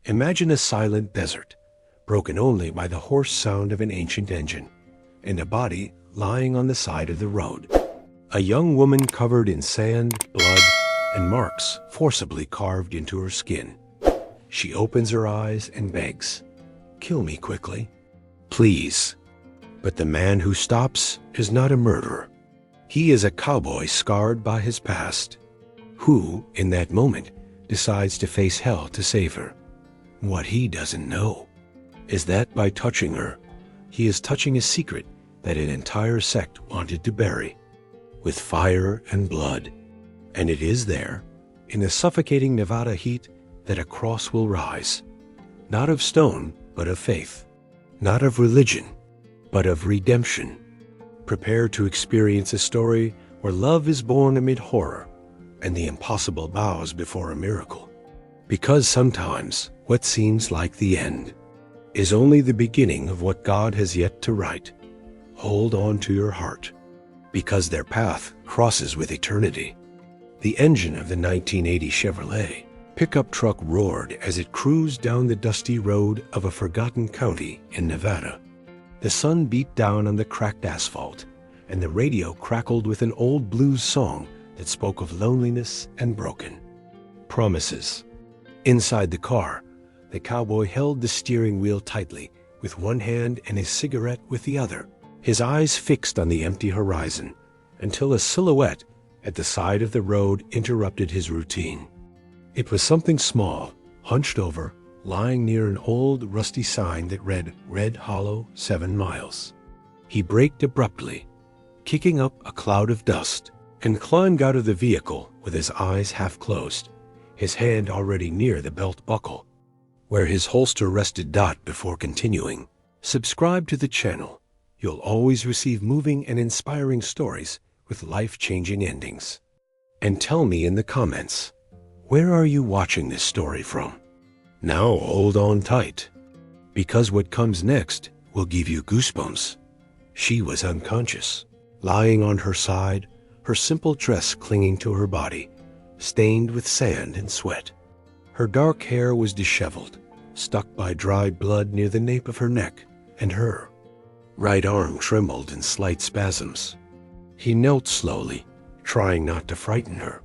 Imagine a silent desert, broken only by the hoarse sound of an ancient engine, and a body lying on the side of the road. A young woman covered in sand, blood, and marks forcibly carved into her skin. She opens her eyes and begs, "Kill me quickly, please." But the man who stops is not a murderer. He is a cowboy scarred by his past, who, in that moment, decides to face hell to save her. What he doesn't know is that by touching her, he is touching a secret that an entire sect wanted to bury, with fire and blood. And it is there, in the suffocating Nevada heat, that a cross will rise, not of stone, but of faith, not of religion, but of redemption. Prepare to experience a story where love is born amid horror, and the impossible bows before a miracle. Because sometimes what seems like the end is only the beginning of what God has yet to write. Hold on to your heart, because their path crosses with eternity. The engine of the 1980 Chevrolet pickup truck roared as it cruised down the dusty road of a forgotten county in Nevada. The sun beat down on the cracked asphalt, and the radio crackled with an old blues song that spoke of loneliness and broken promises. Inside the car, the cowboy held the steering wheel tightly with one hand and his cigarette with the other, his eyes fixed on the empty horizon, until a silhouette at the side of the road interrupted his routine. It was something small, hunched over, lying near an old rusty sign that read Red Hollow 7 miles. He braked abruptly, kicking up a cloud of dust, and climbed out of the vehicle with his eyes half closed, his hand already near the belt buckle, where his holster rested. Before continuing, subscribe to the channel. You'll always receive moving and inspiring stories with life-changing endings. And tell me in the comments, where are you watching this story from? Now hold on tight, because what comes next will give you goosebumps. She was unconscious, lying on her side, her simple dress clinging to her body, stained with sand and sweat. Her dark hair was disheveled, stuck by dried blood near the nape of her neck, and her right arm trembled in slight spasms. He knelt slowly, trying not to frighten her.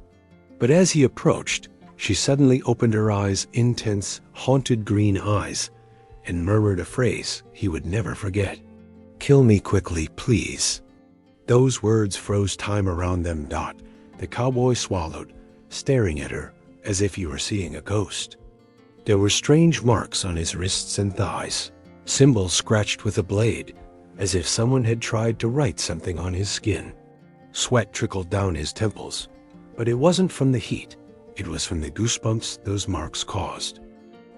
But as he approached, she suddenly opened her eyes, intense, haunted green eyes, and murmured a phrase he would never forget. "Kill me quickly, please." Those words froze time around them. The cowboy swallowed, staring at her as if he were seeing a ghost. There were strange marks on his wrists and thighs, symbols scratched with a blade, as if someone had tried to write something on his skin. Sweat trickled down his temples, but it wasn't from the heat. It was from the goosebumps those marks caused.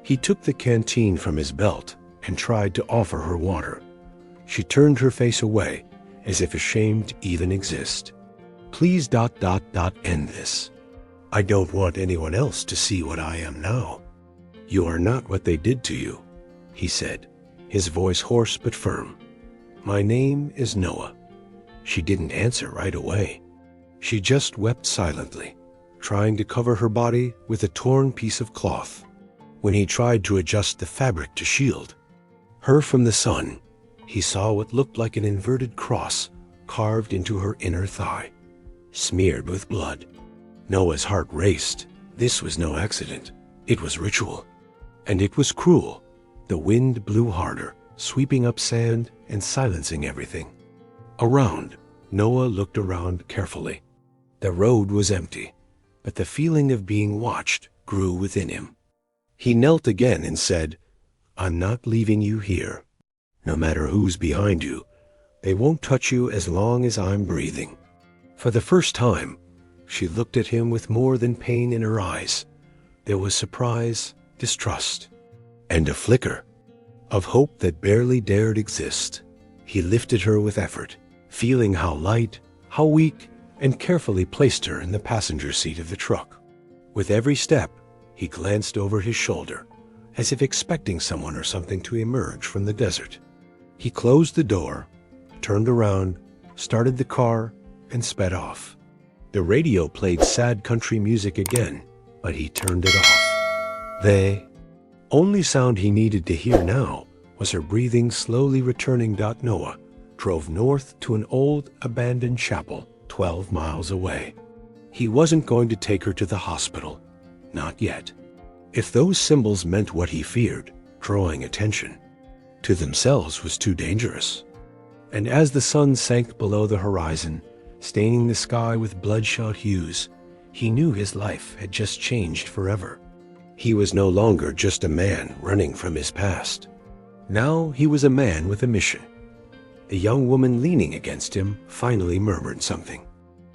He took the canteen from his belt and tried to offer her water. She turned her face away, as if ashamed to even exist. "Please end this. I don't want anyone else to see what I am now." "You are not what they did to you," he said, his voice hoarse but firm. "My name is Noah." She didn't answer right away. She just wept silently, trying to cover her body with a torn piece of cloth. When he tried to adjust the fabric to shield her from the sun, he saw what looked like an inverted cross carved into her inner thigh, smeared with blood. Noah's heart raced. This was no accident. It was ritual. And it was cruel. The wind blew harder, sweeping up sand and silencing everything around. Noah looked around carefully. The road was empty, but the feeling of being watched grew within him. He knelt again and said, "I'm not leaving you here. No matter who's behind you, they won't touch you as long as I'm breathing." For the first time, she looked at him with more than pain in her eyes. There was surprise, distrust, and a flicker of hope that barely dared exist. He lifted her with effort, feeling how light, how weak, and carefully placed her in the passenger seat of the truck. With every step, he glanced over his shoulder, as if expecting someone or something to emerge from the desert. He closed the door, turned around, started the car, and sped off. The radio played sad country music again, but he turned it off. Only sound he needed to hear now was her breathing slowly returning. Noah drove north to an old abandoned chapel 12 miles away. He wasn't going to take her to the hospital. Not yet. If those symbols meant what he feared, drawing attention to themselves was too dangerous. And as the sun sank below the horizon, staining the sky with bloodshot hues, he knew his life had just changed forever. He was no longer just a man running from his past. Now he was a man with a mission. The young woman leaning against him finally murmured something.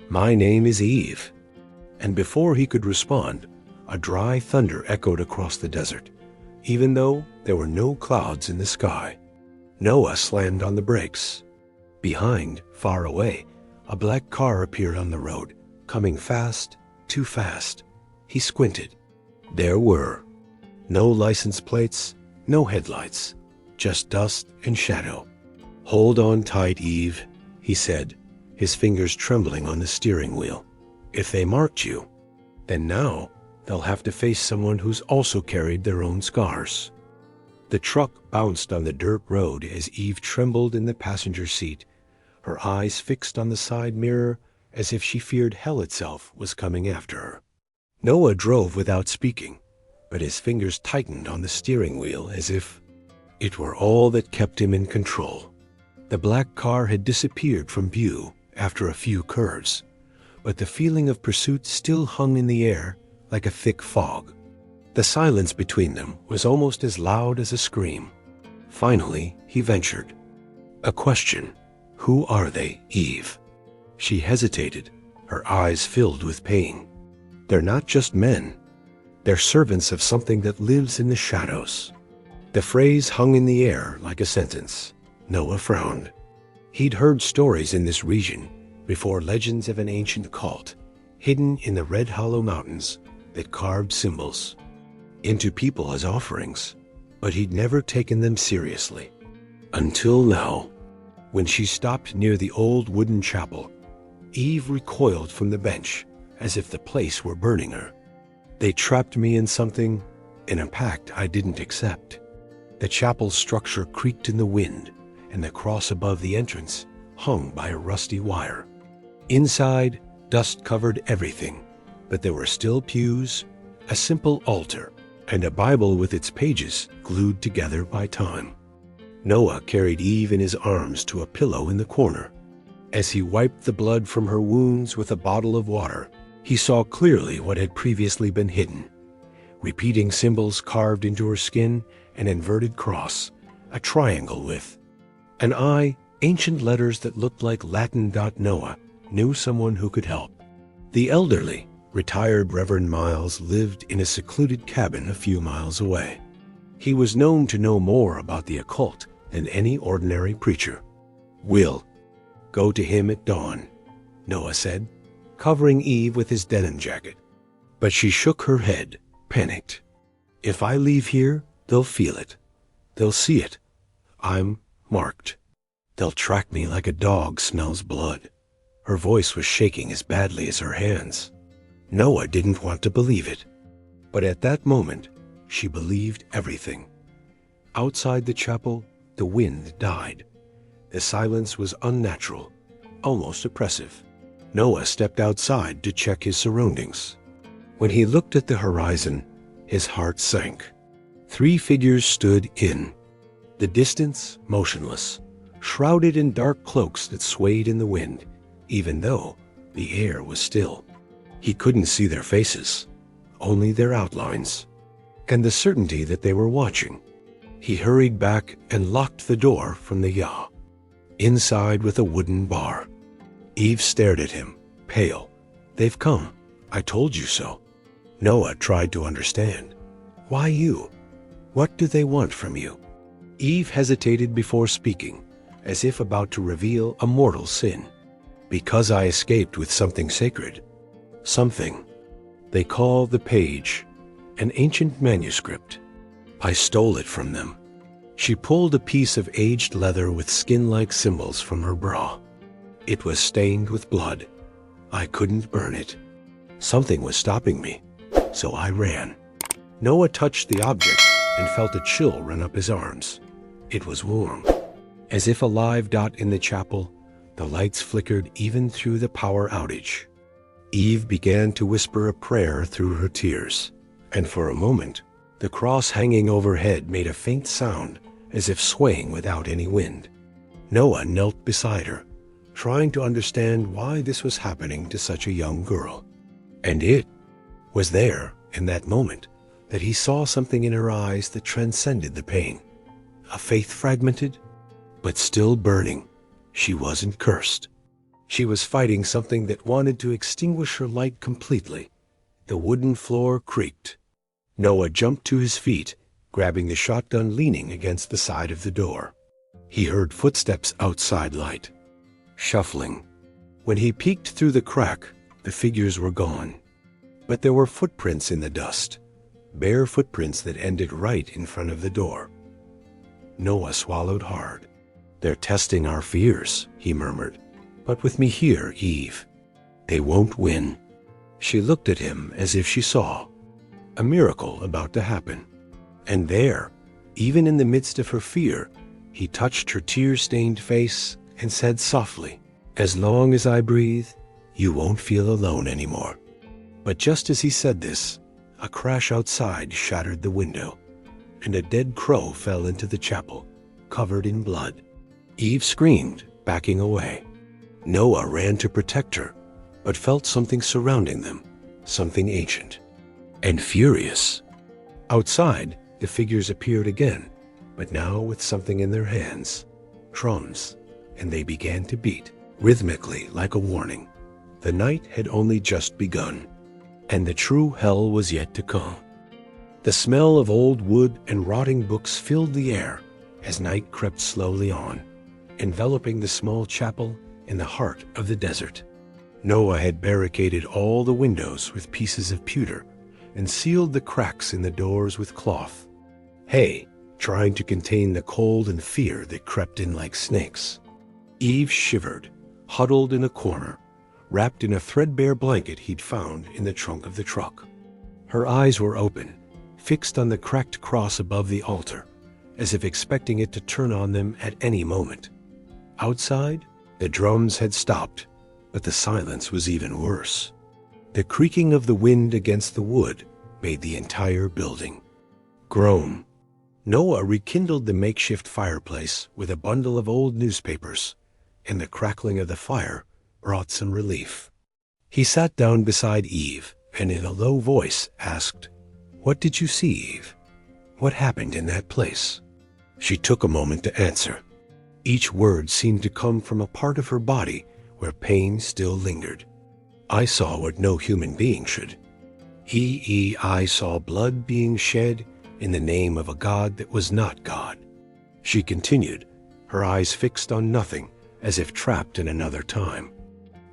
"My name is Eve." And before he could respond, a dry thunder echoed across the desert, even though there were no clouds in the sky. Noah slammed on the brakes. Behind, far away, a black car appeared on the road, coming fast, too fast. He squinted. There were no license plates, no headlights, just dust and shadow. "Hold on tight, Eve," he said, his fingers trembling on the steering wheel. "If they marked you, then now they'll have to face someone who's also carried their own scars." The truck bounced on the dirt road as Eve trembled in the passenger seat, her eyes fixed on the side mirror as if she feared hell itself was coming after her. Noah drove without speaking, but his fingers tightened on the steering wheel as if it were all that kept him in control. The black car had disappeared from view after a few curves, but the feeling of pursuit still hung in the air like a thick fog. The silence between them was almost as loud as a scream. Finally, he ventured a question. "Who are they, Eve?" She hesitated, her eyes filled with pain. "They're not just men. They're servants of something that lives in the shadows." The phrase hung in the air like a sentence. Noah frowned. He'd heard stories in this region before, legends of an ancient cult hidden in the Red Hollow Mountains that carved symbols into people as offerings, but he'd never taken them seriously. Until now, when she stopped near the old wooden chapel, Eve recoiled from the bench as if the place were burning her. "They trapped me in something, in a pact I didn't accept." The chapel's structure creaked in the wind, and the cross above the entrance hung by a rusty wire. Inside, dust covered everything, but there were still pews, a simple altar, and a Bible with its pages glued together by time. Noah carried Eve in his arms to a pillow in the corner. As he wiped the blood from her wounds with a bottle of water, he saw clearly what had previously been hidden. Repeating symbols carved into her skin, an inverted cross, a triangle with an eye, ancient letters that looked like Latin. Noah knew someone who could help. The elderly, retired Reverend Miles lived in a secluded cabin a few miles away. He was known to know more about the occult than any ordinary preacher. "We'll go to him at dawn," Noah said, covering Eve with his denim jacket. But she shook her head, panicked. "If I leave here, they'll feel it. They'll see it. I'm marked. They'll track me like a dog smells blood." Her voice was shaking as badly as her hands. Noah didn't want to believe it. But at that moment, she believed everything. Outside the chapel, the wind died. The silence was unnatural, almost oppressive. Noah stepped outside to check his surroundings. When he looked at the horizon, his heart sank. 3 figures stood in the distance, motionless, shrouded in dark cloaks that swayed in the wind, even though the air was still. He couldn't see their faces, only their outlines, and the certainty that they were watching. He hurried back and locked the door from the yacht. Inside with a wooden bar. Eve stared at him, pale. "They've come. I told you so." Noah tried to understand. "Why you? What do they want from you?" Eve hesitated before speaking, as if about to reveal a mortal sin. "Because I escaped with something sacred. Something they call the page, an ancient manuscript. I stole it from them." She pulled a piece of aged leather with skin-like symbols from her bra. It was stained with blood. I couldn't burn it. Something was stopping me, so I ran. Noah touched the object, and felt a chill run up his arms. It was warm. As if a live dot in the chapel, the lights flickered even through the power outage. Eve began to whisper a prayer through her tears, and for a moment, the cross hanging overhead made a faint sound as if swaying without any wind. Noah knelt beside her, trying to understand why this was happening to such a young girl. And it was there, in that moment, that he saw something in her eyes that transcended the pain. A faith fragmented, but still burning. She wasn't cursed. She was fighting something that wanted to extinguish her light completely. The wooden floor creaked. Noah jumped to his feet, grabbing the shotgun leaning against the side of the door. He heard footsteps outside light, shuffling. When he peeked through the crack, the figures were gone. But there were footprints in the dust, bare footprints that ended right in front of the door. Noah swallowed hard. "They're testing our fears," he murmured. "But with me here, Eve, they won't win." She looked at him as if she saw a miracle about to happen. And there, even in the midst of her fear, he touched her tear-stained face and said softly, "As long as I breathe, you won't feel alone anymore." But just as he said this, a crash outside shattered the window, and a dead crow fell into the chapel, covered in blood. Eve screamed, backing away. Noah ran to protect her, but felt something surrounding them, something ancient and furious. Outside, the figures appeared again, but now with something in their hands, drums, and they began to beat, rhythmically like a warning. The night had only just begun, and the true hell was yet to come. The smell of old wood and rotting books filled the air as night crept slowly on, enveloping the small chapel in the heart of the desert. Noah had barricaded all the windows with pieces of pewter and sealed the cracks in the doors with cloth. Hay, trying to contain the cold and fear that crept in like snakes. Eve shivered, huddled in a corner, wrapped in a threadbare blanket he'd found in the trunk of the truck. Her eyes were open, fixed on the cracked cross above the altar, as if expecting it to turn on them at any moment. Outside, the drums had stopped, but the silence was even worse. The creaking of the wind against the wood made the entire building groan. Noah rekindled the makeshift fireplace with a bundle of old newspapers, and the crackling of the fire brought some relief. He sat down beside Eve and in a low voice asked, "What did you see, Eve? What happened in that place?" She took a moment to answer. Each word seemed to come from a part of her body where pain still lingered. "I saw what no human being should. I saw blood being shed in the name of a God that was not God." She continued, her eyes fixed on nothing, as if trapped in another time.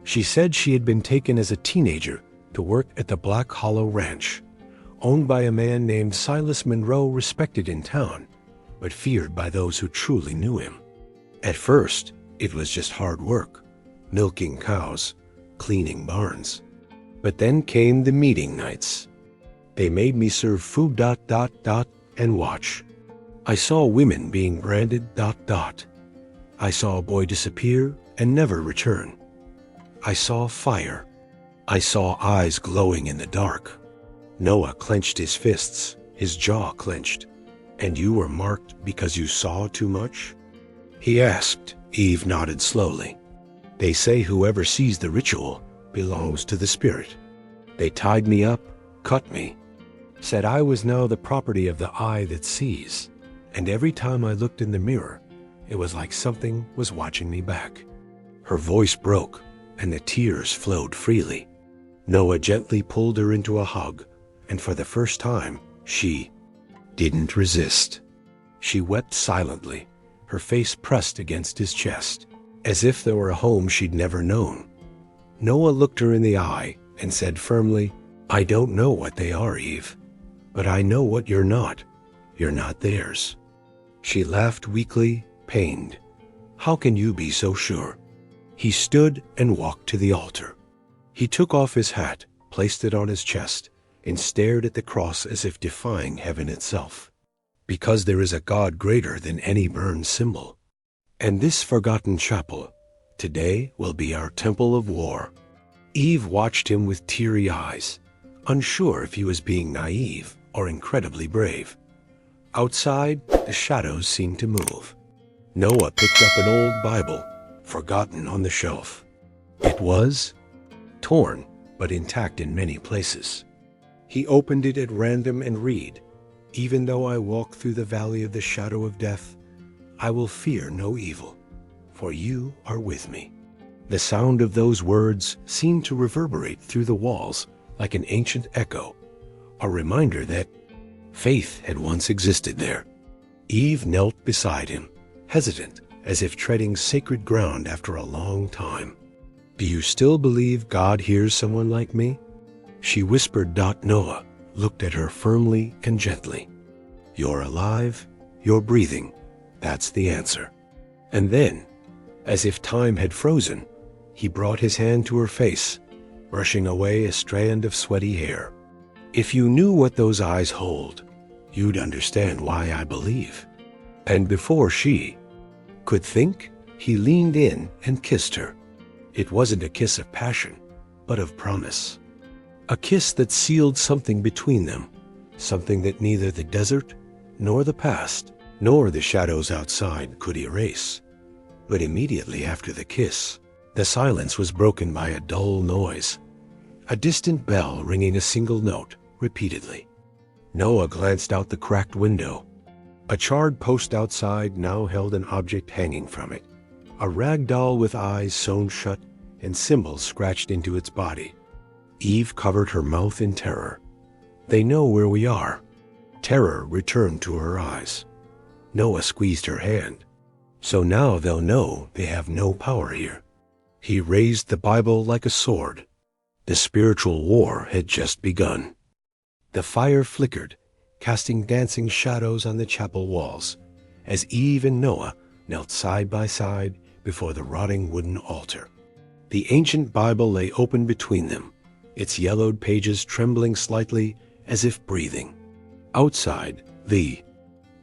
She said she had been taken as a teenager to work at the Black Hollow Ranch, owned by a man named Silas Monroe, respected in town, but feared by those who truly knew him. At first, it was just hard work, milking cows, cleaning barns. But then came the meeting nights. They made me serve food ... and watch. I saw women being branded ... I saw a boy disappear and never return. I saw fire. I saw eyes glowing in the dark. Noah clenched his fists, his jaw clenched. "And you were marked because you saw too much?" he asked. Eve nodded slowly. "They say whoever sees the ritual belongs to the spirit. They tied me up, cut me, said I was now the property of the eye that sees, and every time I looked in the mirror, it was like something was watching me back." Her voice broke, and the tears flowed freely. Noah gently pulled her into a hug, and for the first time, she didn't resist. She wept silently, her face pressed against his chest, as if there were a home she'd never known. Noah looked her in the eye and said firmly, "I don't know what they are, Eve, but I know what you're not. You're not theirs." She laughed weakly, pained. "How can you be so sure?" He stood and walked to the altar. He took off his hat, placed it on his chest, and stared at the cross as if defying heaven itself. because there is a God greater than any burned symbol. And this forgotten chapel today will be our temple of war. Eve watched him with teary eyes, unsure if he was being naive or incredibly brave. Outside, the shadows seemed to move. Noah picked up an old Bible, forgotten on the shelf. It was torn, but intact in many places. He opened it at random and read, "Even though I walk through the valley of the shadow of death, I will fear no evil, for you are with me." The sound of those words seemed to reverberate through the walls like an ancient echo, a reminder that faith had once existed there. Eve knelt beside him, hesitant, as if treading sacred ground after a long time. "Do you still believe God hears someone like me?" She whispered. Noah looked at her firmly and gently. "You're alive, you're breathing, that's the answer." And then, as if time had frozen, he brought his hand to her face, brushing away a strand of sweaty hair. "If you knew what those eyes hold, you'd understand why I believe." And before she could think, he leaned in and kissed her. It wasn't a kiss of passion, but of promise. A kiss that sealed something between them, something that neither the desert, nor the past, nor the shadows outside could erase. But immediately after the kiss, the silence was broken by a dull noise, a distant bell ringing a single note repeatedly. Noah glanced out the cracked window. A charred post outside now held an object hanging from it, a rag doll with eyes sewn shut and symbols scratched into its body. Eve covered her mouth in terror. "They know where we are." Terror returned to her eyes. Noah squeezed her hand. "So now they'll know they have no power here." He raised the Bible like a sword. The spiritual war had just begun. The fire flickered, casting dancing shadows on the chapel walls, as Eve and Noah knelt side by side before the rotting wooden altar. The ancient Bible lay open between them, its yellowed pages trembling slightly as if breathing. Outside, the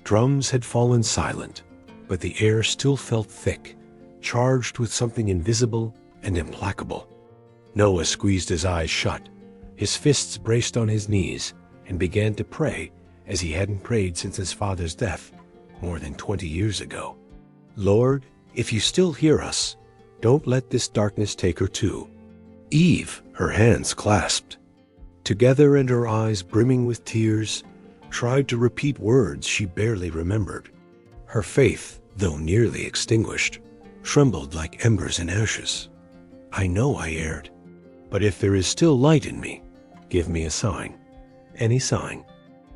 drums had fallen silent, but the air still felt thick, charged with something invisible and implacable. Noah squeezed his eyes shut, his fists braced on his knees, and began to pray as he hadn't prayed since his father's death more than 20 years ago. "Lord, if you still hear us, don't let this darkness take her too." Eve, her hands clasped together and her eyes brimming with tears, tried to repeat words she barely remembered. Her faith, though nearly extinguished, trembled like embers in ashes. "I know I erred, but if there is still light in me, give me a sign, any sign."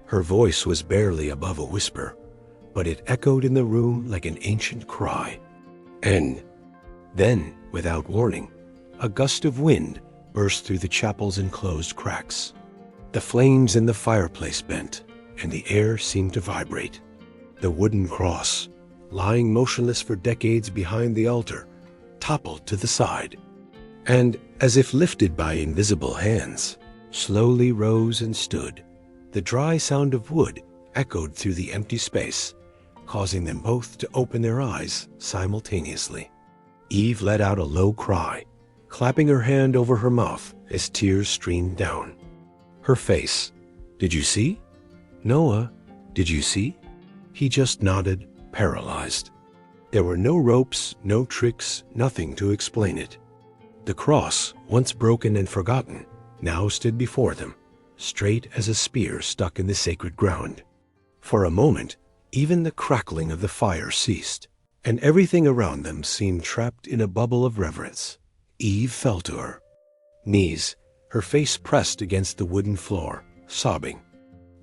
Her voice was barely above a whisper, but it echoed in the room like an ancient cry. And then, without warning, a gust of wind burst through the chapel's enclosed cracks. The flames in the fireplace bent, and the air seemed to vibrate. The wooden cross, lying motionless for decades behind the altar, toppled to the side, and, as if lifted by invisible hands, slowly rose and stood. The dry sound of wood echoed through the empty space, causing them both to open their eyes simultaneously. Eve let out a low cry, clapping her hand over her mouth as tears streamed down. Her face, "Did you see? Noah, did you see?" He just nodded, paralyzed. There were no ropes, no tricks, nothing to explain it. The cross, once broken and forgotten, now stood before them, straight as a spear stuck in the sacred ground. For a moment, even the crackling of the fire ceased, and everything around them seemed trapped in a bubble of reverence. Eve fell to her knees, her face pressed against the wooden floor, sobbing.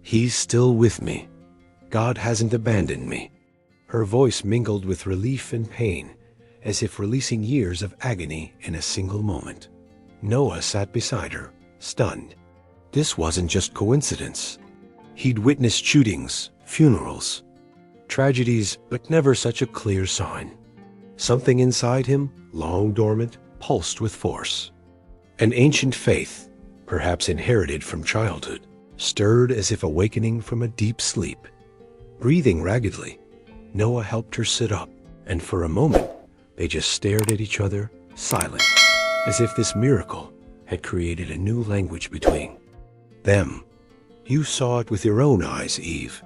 "He's still with me. God hasn't abandoned me." Her voice mingled with relief and pain, as if releasing years of agony in a single moment. Noah sat beside her, stunned. This wasn't just coincidence. He'd witnessed shootings, funerals, tragedies, but never such a clear sign. Something inside him, long dormant, pulsed with force. An ancient faith, perhaps inherited from childhood, stirred as if awakening from a deep sleep. Breathing raggedly, Noah helped her sit up, and for a moment, they just stared at each other, silent, as if this miracle had created a new language between them. You saw it with your own eyes, Eve.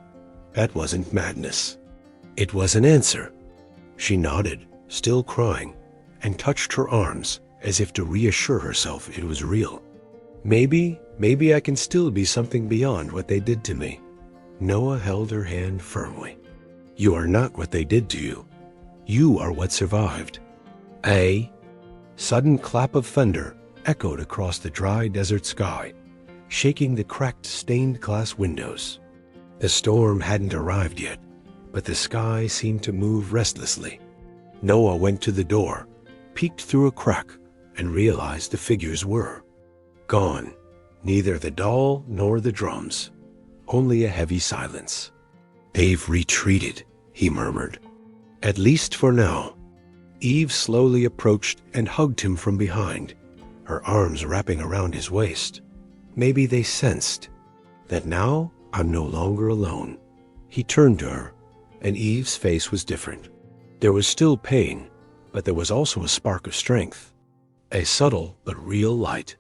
That wasn't madness. It was an answer. She nodded, still crying, and touched her arms as if to reassure herself it was real. Maybe I can still be something beyond what they did to me. Noah held her hand firmly. You are not what they did to you. You are what survived. A sudden clap of thunder echoed across the dry desert sky, shaking the cracked stained glass windows. The storm hadn't arrived yet, but the sky seemed to move restlessly. Noah went to the door, peeked through a crack, and realized the figures were gone. Neither the doll nor the drums. Only a heavy silence. They've retreated, he murmured. At least for now. Eve slowly approached and hugged him from behind, her arms wrapping around his waist. Maybe they sensed that now I'm no longer alone. He turned to her, and Eve's face was different. There was still pain, but there was also a spark of strength. A subtle but real light.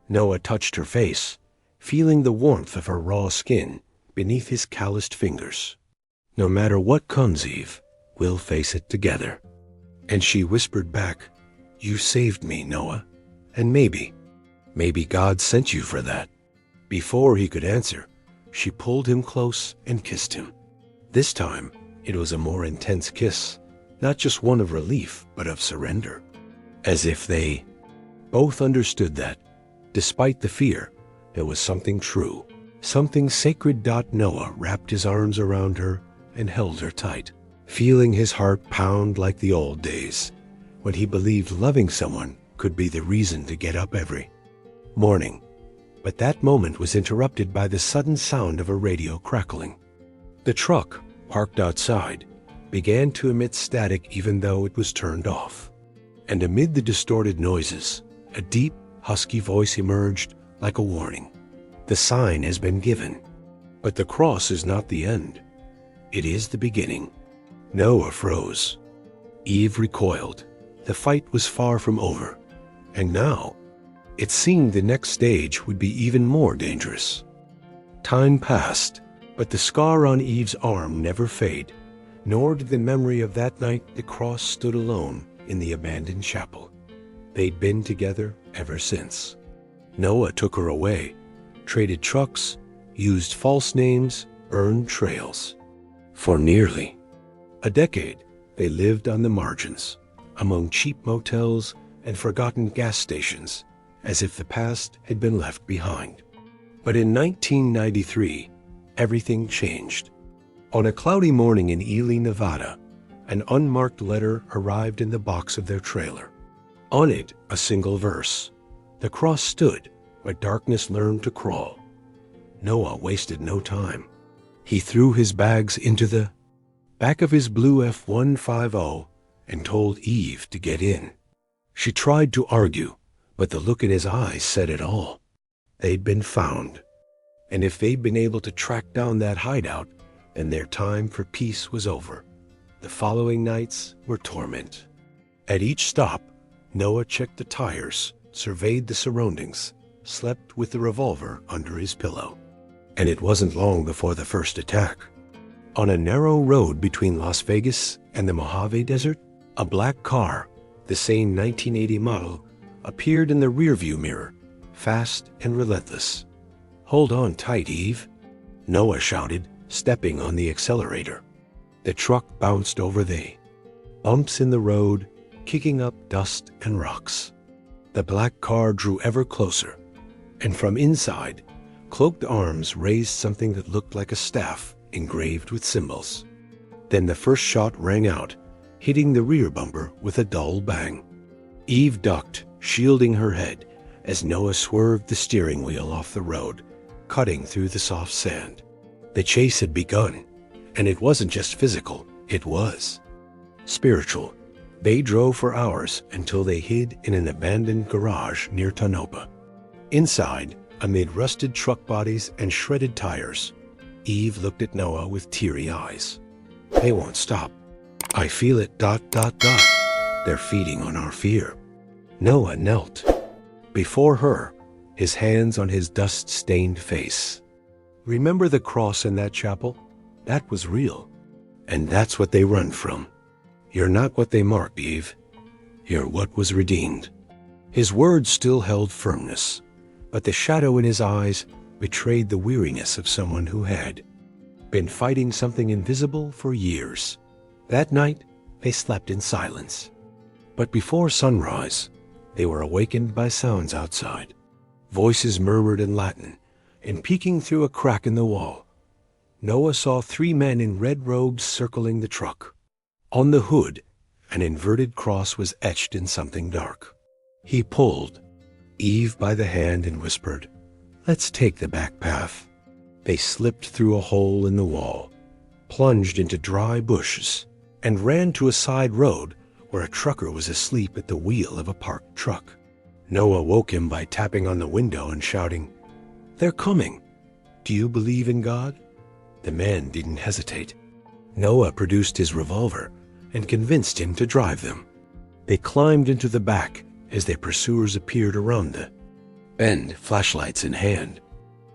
Noah touched her face, feeling the warmth of her raw skin beneath his calloused fingers. No matter what comes, Eve, we'll face it together. And she whispered back, You saved me, Noah. And maybe God sent you for that. Before he could answer, she pulled him close and kissed him. This time, it was a more intense kiss, not just one of relief, but of surrender. As if they both understood that, despite the fear, there was something true, something sacred. Noah wrapped his arms around her and held her tight, feeling his heart pound like the old days, when he believed loving someone could be the reason to get up every morning. But that moment was interrupted by the sudden sound of a radio crackling. The truck, parked outside, began to emit static even though it was turned off. And amid the distorted noises, a deep, husky voice emerged like a warning. The sign has been given. But the cross is not the end. It is the beginning. Noah froze. Eve recoiled. The fight was far from over. And now, it seemed the next stage would be even more dangerous. Time passed, but the scar on Eve's arm never faded, nor did the memory of that night the cross stood alone in the abandoned chapel. They'd been together ever since. Noah took her away, traded trucks, used false names, burned trails. For nearly a decade, they lived on the margins, among cheap motels and forgotten gas stations, as if the past had been left behind. But in 1993, everything changed. On a cloudy morning in Ely, Nevada, an unmarked letter arrived in the box of their trailer. On it, a single verse. The cross stood, but darkness learned to crawl. Noah wasted no time. He threw his bags into the back of his blue F-150 and told Eve to get in. She tried to argue, but the look in his eyes said it all. They'd been found. And if they'd been able to track down that hideout, then their time for peace was over. The following nights were torment. At each stop, Noah checked the tires, surveyed the surroundings, slept with the revolver under his pillow. And it wasn't long before the first attack. On a narrow road between Las Vegas and the Mojave Desert, a black car, the same 1980 model, appeared in the rearview mirror, fast and relentless. Hold on tight, Eve, Noah shouted, stepping on the accelerator. The truck bounced over the bumps in the road, kicking up dust and rocks. The black car drew ever closer, and from inside, cloaked arms raised something that looked like a staff engraved with symbols. Then the first shot rang out, hitting the rear bumper with a dull bang. Eve ducked, shielding her head, as Noah swerved the steering wheel off the road, cutting through the soft sand. The chase had begun, and it wasn't just physical, it was spiritual. They drove for hours until they hid in an abandoned garage near Tonopah. Inside, amid rusted truck bodies and shredded tires, Eve looked at Noah with teary eyes. They won't stop. I feel it ... They're feeding on our fear. Noah knelt before her, his hands on his dust-stained face. Remember the cross in that chapel? That was real. And that's what they run from. You're not what they mark, Eve. You're what was redeemed. His words still held firmness, but the shadow in his eyes betrayed the weariness of someone who had been fighting something invisible for years. That night, they slept in silence. But before sunrise, they were awakened by sounds outside. Voices murmured in Latin, and peeking through a crack in the wall, Noah saw 3 men in red robes circling the truck. On the hood, an inverted cross was etched in something dark. He pulled Eve by the hand and whispered, "Let's take the back path." They slipped through a hole in the wall, plunged into dry bushes, and ran to a side road where a trucker was asleep at the wheel of a parked truck. Noah woke him by tapping on the window and shouting, "They're coming. Do you believe in God?" The man didn't hesitate. Noah produced his revolver and convinced him to drive them. They climbed into the back as their pursuers appeared around the bend, flashlights in hand.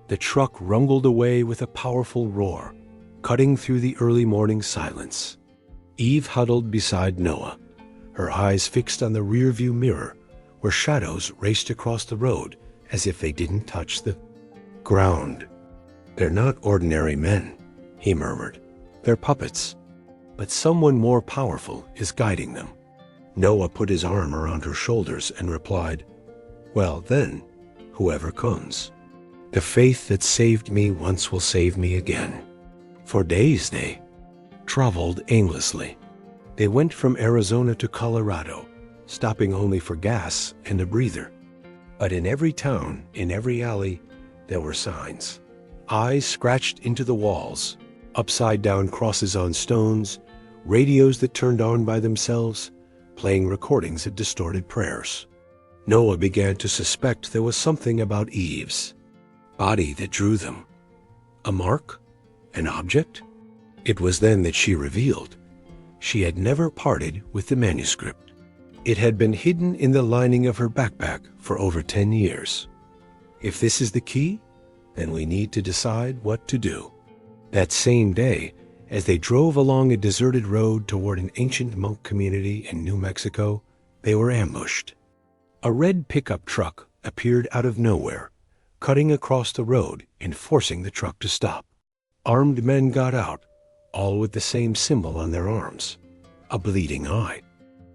The truck rumbled away with a powerful roar, cutting through the early morning silence. Eve huddled beside Noah, her eyes fixed on the rearview mirror, where shadows raced across the road as if they didn't touch the ground. "They're not ordinary men," he murmured. "They're puppets. But someone more powerful is guiding them." Noah put his arm around her shoulders and replied, "Well then, whoever comes. The faith that saved me once will save me again." For days they traveled aimlessly. They went from Arizona to Colorado, stopping only for gas and a breather. But in every town, in every alley, there were signs. Eyes scratched into the walls, upside-down crosses on stones, radios that turned on by themselves, playing recordings of distorted prayers. Noah began to suspect there was something about Eve's body that drew them. A mark? An object? It was then that she revealed she had never parted with the manuscript. It had been hidden in the lining of her backpack for over 10 years. If this is the key, then we need to decide what to do. That same day, as they drove along a deserted road toward an ancient monk community in New Mexico, they were ambushed. A red pickup truck appeared out of nowhere, cutting across the road and forcing the truck to stop. Armed men got out, all with the same symbol on their arms, a bleeding eye.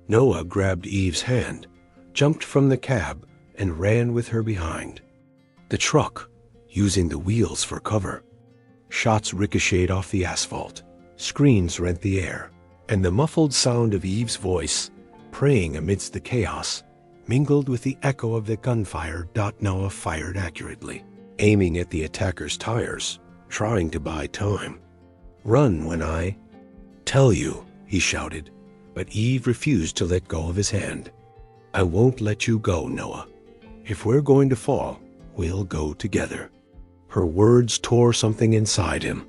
Noah grabbed Eve's hand, jumped from the cab, and ran with her behind. The truck, using the wheels for cover. Shots ricocheted off the asphalt, screams rent the air, and the muffled sound of Eve's voice, praying amidst the chaos, mingled with the echo of the gunfire. Noah fired accurately, aiming at the attacker's tires, trying to buy time. "Run when I tell you," he shouted, but Eve refused to let go of his hand. "I won't let you go, Noah. If we're going to fall, we'll go together." Her words tore something inside him.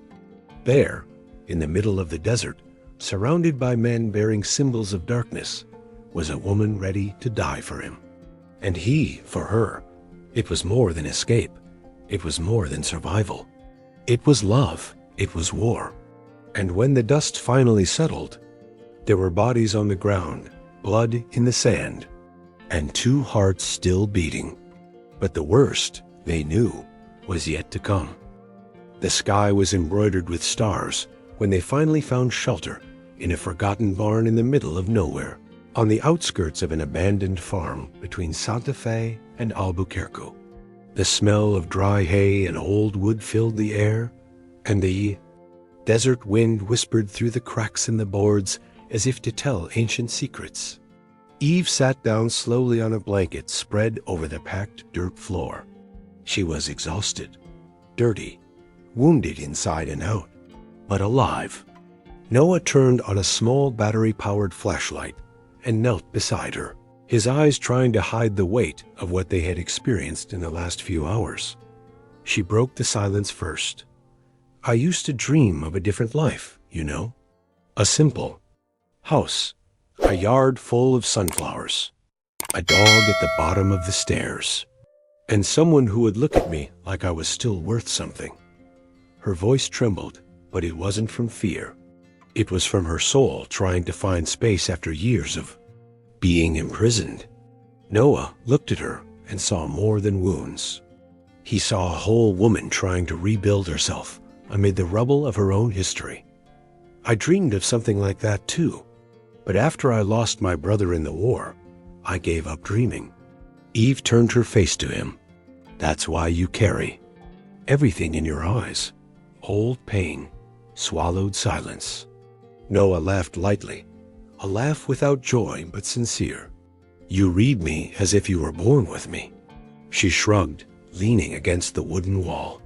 There, in the middle of the desert, surrounded by men bearing symbols of darkness, was a woman ready to die for him. And he, for her, it was more than escape. It was more than survival. It was love. It was war. And when the dust finally settled, there were bodies on the ground, blood in the sand, and 2 hearts still beating. But the worst, they knew, was yet to come. The sky was embroidered with stars when they finally found shelter in a forgotten barn in the middle of nowhere, on the outskirts of an abandoned farm between Santa Fe and Albuquerque. The smell of dry hay and old wood filled the air, and the desert wind whispered through the cracks in the boards as if to tell ancient secrets. Eve sat down slowly on a blanket spread over the packed dirt floor. She was exhausted, dirty, wounded inside and out, but alive. Noah turned on a small battery-powered flashlight and knelt beside her, his eyes trying to hide the weight of what they had experienced in the last few hours. She broke the silence first. I used to dream of a different life, you know. A simple house, a yard full of sunflowers, a dog at the bottom of the stairs, and someone who would look at me like I was still worth something. Her voice trembled, but it wasn't from fear. It was from her soul trying to find space after years of being imprisoned. Noah looked at her and saw more than wounds. He saw a whole woman trying to rebuild herself amid the rubble of her own history. I dreamed of something like that too, but after I lost my brother in the war, I gave up dreaming. Eve turned her face to him. That's why you carry everything in your eyes. Old pain, swallowed silence. Noah laughed lightly, a laugh without joy but sincere. You read me as if you were born with me. She shrugged, leaning against the wooden wall.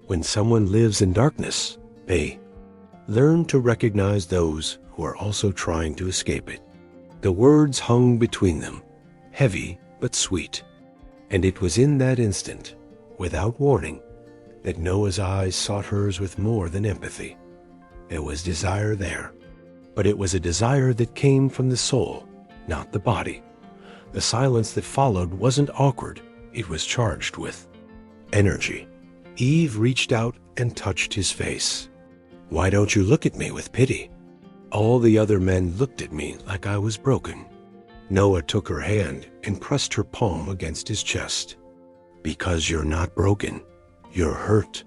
When someone lives in darkness, they learn to recognize those who are also trying to escape it. The words hung between them, heavy but sweet. And it was in that instant, without warning, that Noah's eyes sought hers with more than empathy. There was desire there, but it was a desire that came from the soul, not the body. The silence that followed wasn't awkward, it was charged with energy. Eve reached out and touched his face. Why don't you look at me with pity? All the other men looked at me like I was broken. Noah took her hand and pressed her palm against his chest. Because you're not broken, you're hurt.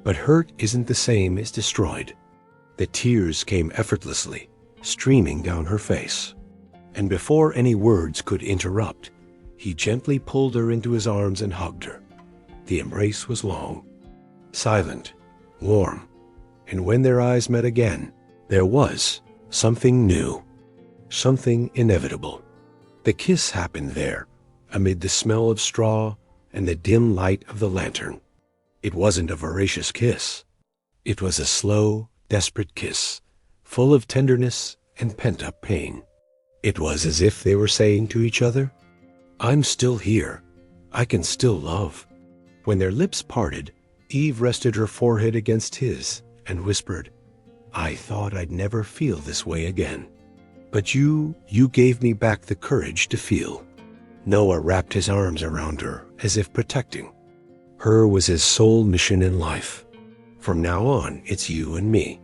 But hurt isn't the same as destroyed. The tears came effortlessly, streaming down her face. And before any words could interrupt, he gently pulled her into his arms and hugged her. The embrace was long, silent, warm, and when their eyes met again, there was something new, something inevitable. The kiss happened there, amid the smell of straw and the dim light of the lantern. It wasn't a voracious kiss. It was a slow, desperate kiss, full of tenderness and pent-up pain. It was as if they were saying to each other, I'm still here. I can still love. When their lips parted, Eve rested her forehead against his and whispered, I thought I'd never feel this way again. But you gave me back the courage to feel. Noah wrapped his arms around her as if protecting. Her was his sole mission in life. From now on, it's you and me.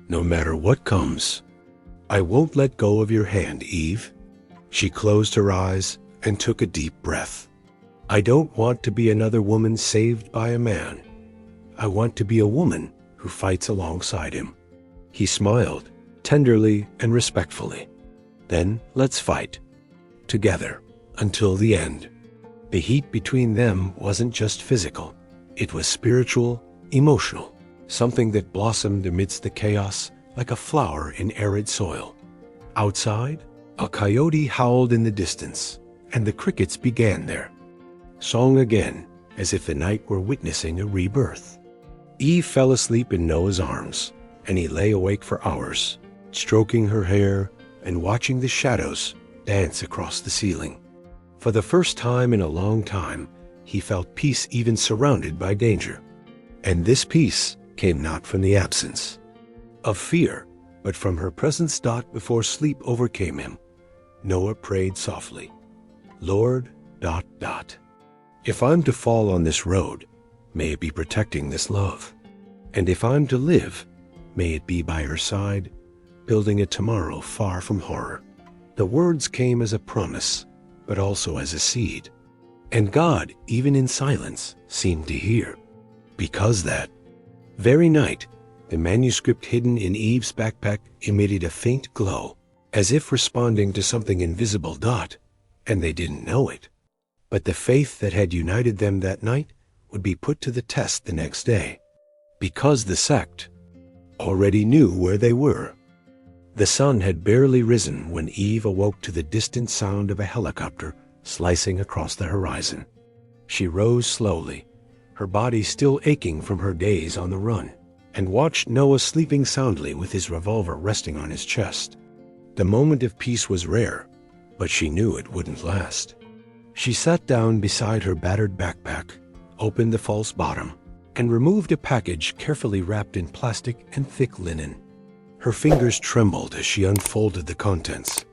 No matter what comes, I won't let go of your hand, Eve. She closed her eyes and took a deep breath. I don't want to be another woman saved by a man. I want to be a woman who fights alongside him. He smiled, tenderly and respectfully. Then let's fight, together, until the end. The heat between them wasn't just physical. It was spiritual, emotional, something that blossomed amidst the chaos like a flower in arid soil. Outside, a coyote howled in the distance, and the crickets began their song again, as if the night were witnessing a rebirth. Eve fell asleep in Noah's arms, and he lay awake for hours, stroking her hair and watching the shadows dance across the ceiling. For the first time in a long time, he felt peace even surrounded by danger. And this peace came not from the absence of fear, but from her presence. Before sleep overcame him, Noah prayed softly, Lord, ... If I'm to fall on this road, may it be protecting this love. And if I'm to live, may it be by her side, building a tomorrow far from horror. The words came as a promise, but also as a seed. And God, even in silence, seemed to hear. Because that very night, the manuscript hidden in Eve's backpack emitted a faint glow, as if responding to something invisible. And they didn't know it. But the faith that had united them that night would be put to the test the next day, because the sect already knew where they were. The sun had barely risen when Eve awoke to the distant sound of a helicopter slicing across the horizon. She rose slowly, her body still aching from her days on the run, and watched Noah sleeping soundly with his revolver resting on his chest. The moment of peace was rare, but she knew it wouldn't last. She sat down beside her battered backpack, opened the false bottom, and removed a package carefully wrapped in plastic and thick linen. Her fingers trembled as she unfolded the contents.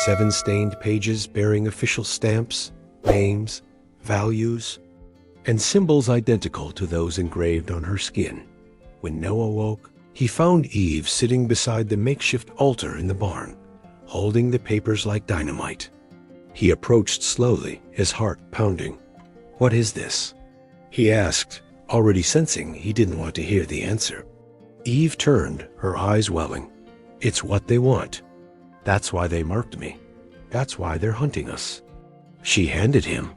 7 stained pages bearing official stamps, names, values, and symbols identical to those engraved on her skin. When Noah woke, he found Eve sitting beside the makeshift altar in the barn, holding the papers like dynamite. He approached slowly, his heart pounding. "What is this?" he asked, already sensing he didn't want to hear the answer. Eve turned, her eyes welling. "It's what they want. That's why they marked me. That's why they're hunting us." She handed him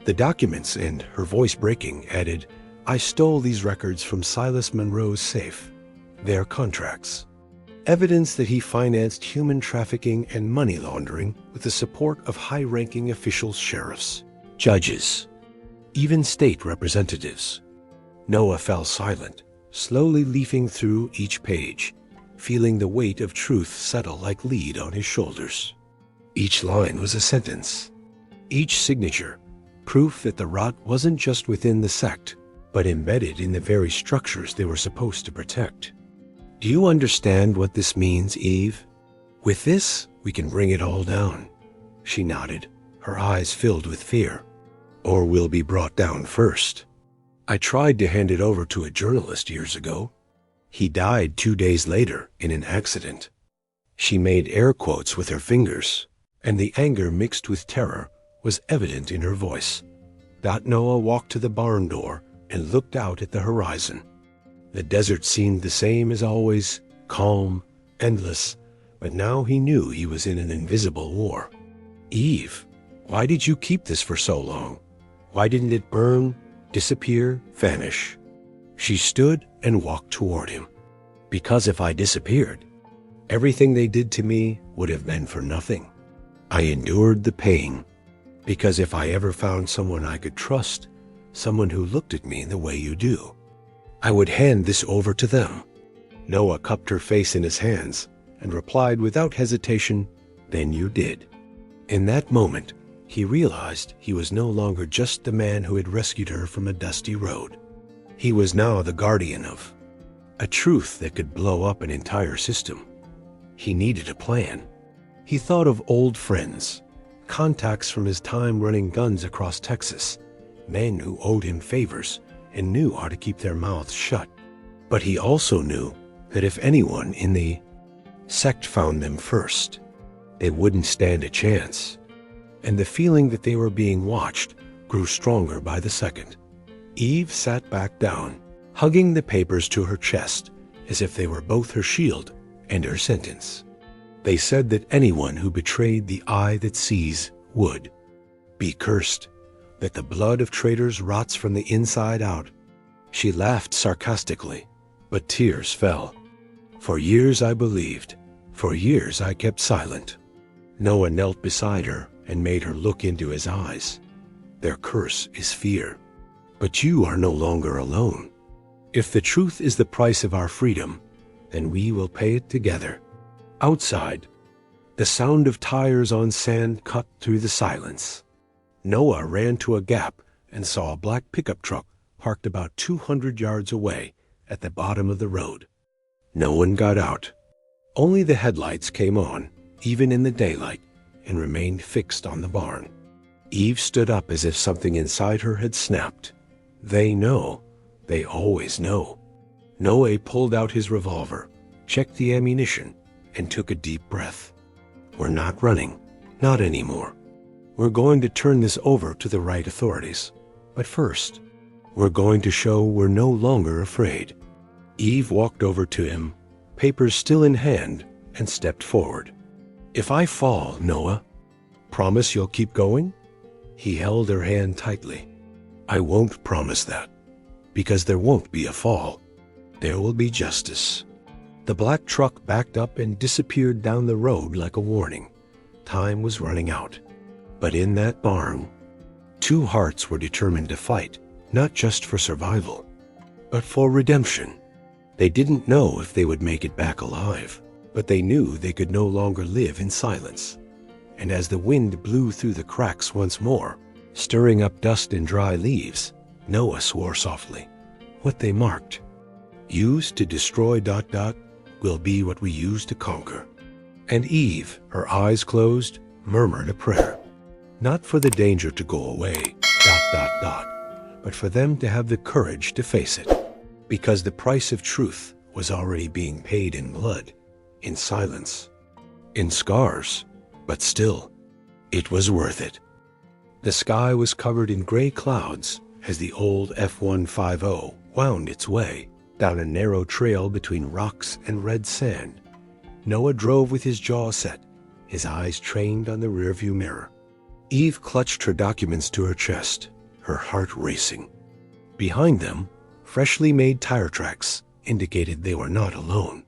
the documents and, her voice breaking, added, "I stole these records from Silas Monroe's safe. They're contracts. Evidence that he financed human trafficking and money laundering with the support of high-ranking officials, sheriffs, judges, even state representatives." Noah fell silent, slowly leafing through each page, feeling the weight of truth settle like lead on his shoulders. Each line was a sentence, each signature, proof that the rot wasn't just within the sect, but embedded in the very structures they were supposed to protect. "Do you understand what this means, Eve? With this, we can bring it all down." She nodded, her eyes filled with fear. "Or we'll be brought down first. I tried to hand it over to a journalist years ago. He died 2 days later in an accident." She made air quotes with her fingers, and the anger mixed with terror was evident in her voice. Noah walked to the barn door and looked out at the horizon. The desert seemed the same as always, calm, endless, but now he knew he was in an invisible war. "Eve, why did you keep this for so long? Why didn't it burn, disappear, vanish?" She stood and walked toward him. "Because if I disappeared, everything they did to me would have been for nothing. I endured the pain, because if I ever found someone I could trust, someone who looked at me the way you do, I would hand this over to them." Noah cupped her face in his hands and replied without hesitation, "Then you did." In that moment, he realized he was no longer just the man who had rescued her from a dusty road. He was now the guardian of a truth that could blow up an entire system. He needed a plan. He thought of old friends, contacts from his time running guns across Texas, men who owed him favors and knew how to keep their mouths shut. But he also knew that if anyone in the sect found them first, they wouldn't stand a chance. And the feeling that they were being watched grew stronger by the second. Eve sat back down, hugging the papers to her chest as if they were both her shield and her sentence. They said that anyone who betrayed the eye that sees would be cursed, that the blood of traitors rots from the inside out. She laughed sarcastically, but tears fell. "For years I believed. For years I kept silent." Noah knelt beside her and made her look into his eyes. "Their curse is fear. But you are no longer alone. If the truth is the price of our freedom, then we will pay it together." Outside, the sound of tires on sand cut through the silence. Noah ran to a gap and saw a black pickup truck parked about 200 yards away at the bottom of the road. No one got out. Only the headlights came on, even in the daylight, and remained fixed on the barn. Eve stood up as if something inside her had snapped. They know. They always know. Noah pulled out his revolver, checked the ammunition, and took a deep breath. "We're not running. Not anymore. We're going to turn this over to the right authorities. But first, we're going to show we're no longer afraid." Eve walked over to him, papers still in hand, and stepped forward. "If I fall, Noah, promise you'll keep going?" He held her hand tightly. "I won't promise that, because there won't be a fall. There will be justice." The black truck backed up and disappeared down the road like a warning. Time was running out. But in that barn, two hearts were determined to fight, not just for survival, but for redemption. They didn't know if they would make it back alive, but they knew they could no longer live in silence. And as the wind blew through the cracks once more, stirring up dust and dry leaves, Noah swore softly, what they marked. Used to destroy ... will be what we use to conquer. And Eve, her eyes closed, murmured a prayer. Not for the danger to go away ... but for them to have the courage to face it. Because the price of truth was already being paid in blood, in silence, in scars, but still, it was worth it. The sky was covered in gray clouds as the old F-150 wound its way down a narrow trail between rocks and red sand. Noah drove with his jaw set, his eyes trained on the rearview mirror. Eve clutched her documents to her chest, her heart racing. Behind them, freshly made tire tracks indicated they were not alone.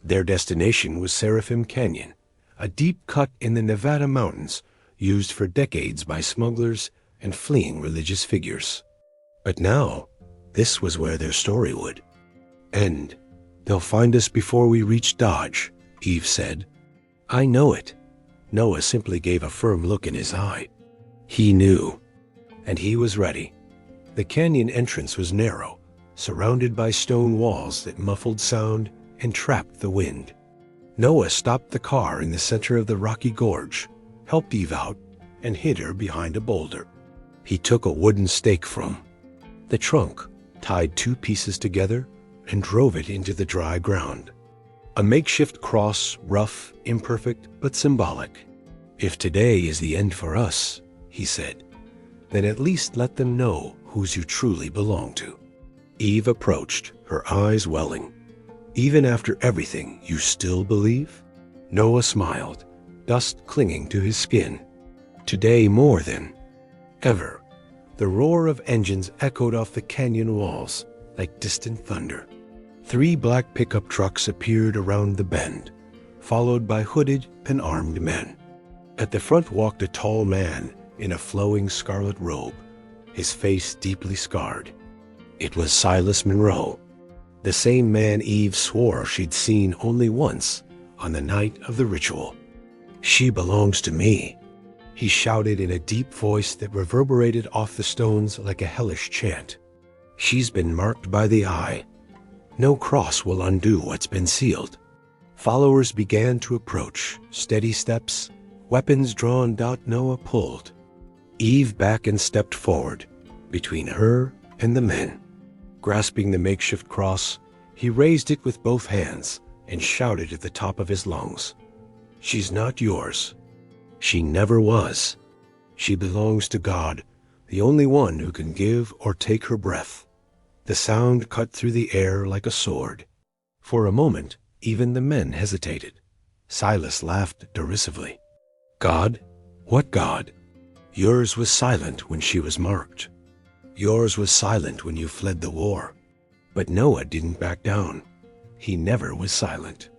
Their destination was Seraphim Canyon, a deep cut in the Nevada mountains used for decades by smugglers and fleeing religious figures. But now, this was where their story would end. They'll find us before we reach Dodge, Eve said. I know it. Noah simply gave a firm look in his eye. He knew, and he was ready. The canyon entrance was narrow, surrounded by stone walls that muffled sound and trapped the wind. Noah stopped the car in the center of the rocky gorge, helped Eve out, and hid her behind a boulder. He took a wooden stake from the trunk, tied two pieces together, and drove it into the dry ground. A makeshift cross, rough, imperfect, but symbolic. If today is the end for us, he said, then at least let them know whose you truly belong to. Eve approached, her eyes welling. Even after everything, you still believe? Noah smiled, dust clinging to his skin. Today more than ever. The roar of engines echoed off the canyon walls like distant thunder. 3 black pickup trucks appeared around the bend, followed by hooded and armed men. At the front walked a tall man in a flowing scarlet robe, his face deeply scarred. It was Silas Monroe, the same man Eve swore she'd seen only once on the night of the ritual. She belongs to me, he shouted in a deep voice that reverberated off the stones like a hellish chant. She's been marked by the eye. No cross will undo what's been sealed. Followers began to approach, steady steps, weapons drawn. Noah pulled Eve back and stepped forward, between her and the men. Grasping the makeshift cross, he raised it with both hands and shouted at the top of his lungs, "She's not yours. She never was. She belongs to God, the only one who can give or take her breath." The sound cut through the air like a sword. For a moment, even the men hesitated. Silas laughed derisively. God? What God? Yours was silent when she was marked. Yours was silent when you fled the war. But Noah didn't back down. He never was silent.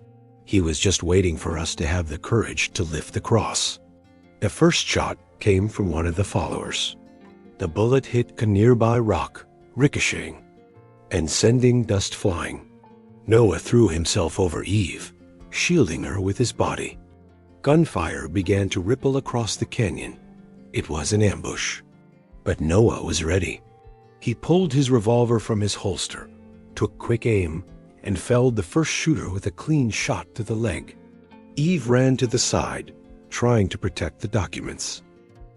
He was just waiting for us to have the courage to lift the cross. The first shot came from one of the followers. The bullet hit a nearby rock, ricocheting and sending dust flying. Noah threw himself over Eve, shielding her with his body. Gunfire began to ripple across the canyon. It was an ambush. But Noah was ready. He pulled his revolver from his holster, took quick aim, and felled the first shooter with a clean shot to the leg. Eve ran to the side, trying to protect the documents.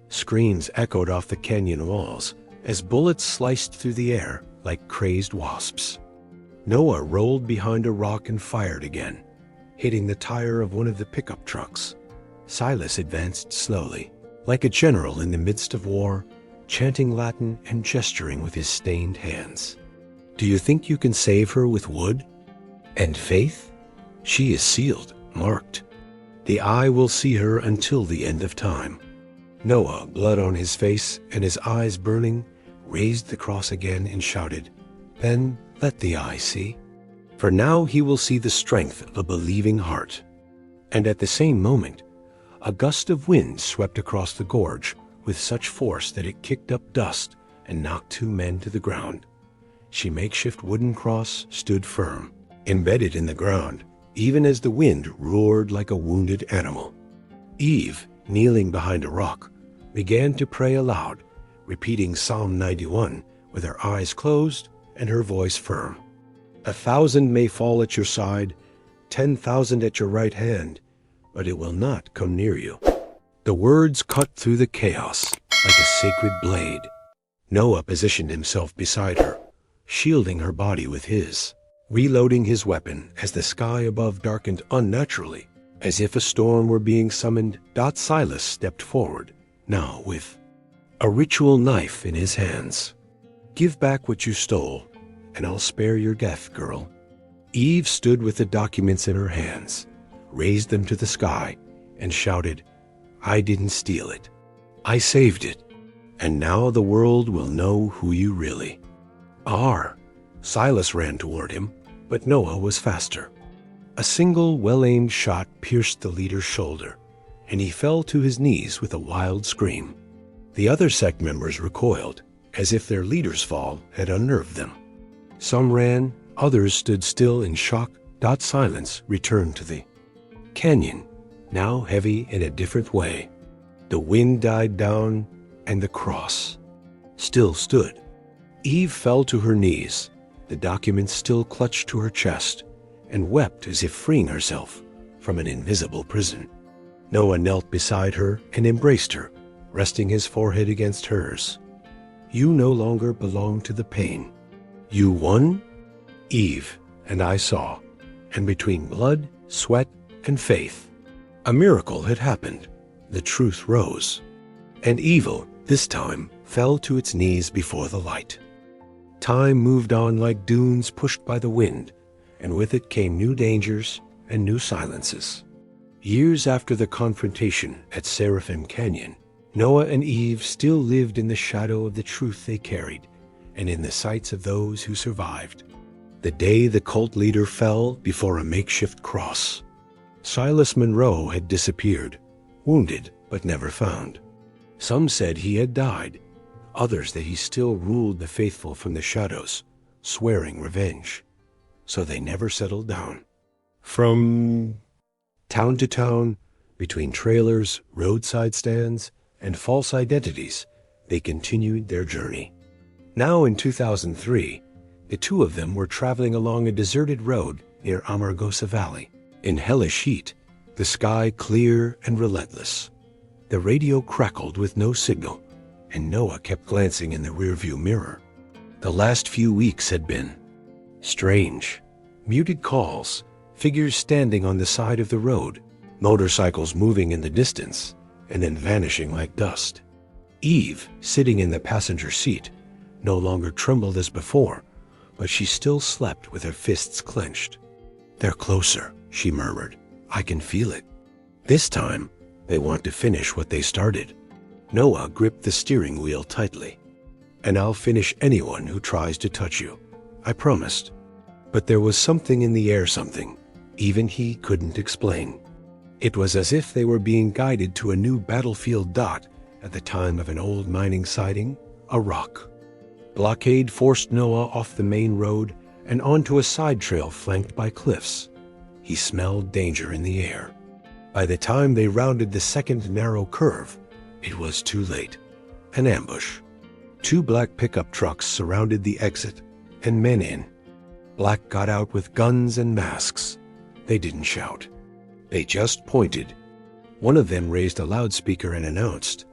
Screams echoed off the canyon walls as bullets sliced through the air like crazed wasps. Noah rolled behind a rock and fired again, hitting the tire of one of the pickup trucks. Silas advanced slowly, like a general in the midst of war, chanting Latin and gesturing with his stained hands. Do you think you can save her with wood and faith? She is sealed, marked. The eye will see her until the end of time. Noah, blood on his face and his eyes burning, raised the cross again and shouted, "Then let the eye see. For now he will see the strength of a believing heart." And at the same moment, a gust of wind swept across the gorge with such force that it kicked up dust and knocked 2 men to the ground. She makeshift wooden cross stood firm, embedded in the ground, even as the wind roared like a wounded animal. Eve, kneeling behind a rock, began to pray aloud, repeating Psalm 91 with her eyes closed and her voice firm. 1,000 may fall at your side, 10,000 at your right hand, but it will not come near you. The words cut through the chaos like a sacred blade. Noah positioned himself beside her, shielding her body with his, reloading his weapon as the sky above darkened unnaturally, as if a storm were being summoned. Silas stepped forward, now with a ritual knife in his hands. Give back what you stole, and I'll spare your death, girl. Eve stood with the documents in her hands, raised them to the sky, and shouted, I didn't steal it. I saved it. And now the world will know who you really are. Silas ran toward him, but Noah was faster. A single well-aimed shot pierced the leader's shoulder, and he fell to his knees with a wild scream. The other sect members recoiled, as if their leader's fall had unnerved them. Some ran, others stood still in shock. Silence returned to the canyon, now heavy in a different way. The wind died down, and the cross still stood. Eve fell to her knees, the documents still clutched to her chest, and wept as if freeing herself from an invisible prison. Noah knelt beside her and embraced her, resting his forehead against hers. You no longer belong to the pain. You won? Eve and I saw, and between blood, sweat, and faith, a miracle had happened. The truth rose, and evil, this time, fell to its knees before the light. Time moved on like dunes pushed by the wind, and with it came new dangers and new silences. Years after the confrontation at Seraphim Canyon, Noah and Eve still lived in the shadow of the truth they carried, and in the sights of those who survived. The day the cult leader fell before a makeshift cross. Silas Monroe had disappeared, wounded but never found. Some said he had died, others that he still ruled the faithful from the shadows, swearing revenge. So they never settled down. From town to town, between trailers, roadside stands, and false identities, they continued their journey. Now in 2003, the two of them were traveling along a deserted road near Amargosa Valley. In hellish heat, the sky clear and relentless. The radio crackled with no signal, and Noah kept glancing in the rearview mirror. The last few weeks had been strange. Muted calls, figures standing on the side of the road, motorcycles moving in the distance, and then vanishing like dust. Eve, sitting in the passenger seat, no longer trembled as before, but she still slept with her fists clenched. They're closer, she murmured. I can feel it. This time, they want to finish what they started. Noah gripped the steering wheel tightly. And I'll finish anyone who tries to touch you, I promised. But there was something in the air, something even he couldn't explain. It was as if they were being guided to a new battlefield dot at the time of an old mining sighting, a rock. Blockade forced Noah off the main road and onto a side trail flanked by cliffs. He smelled danger in the air. By the time they rounded the second narrow curve, it was too late. An ambush. 2 black pickup trucks surrounded the exit, and men in black got out with guns and masks. They didn't shout. They just pointed. One of them raised a loudspeaker and announced,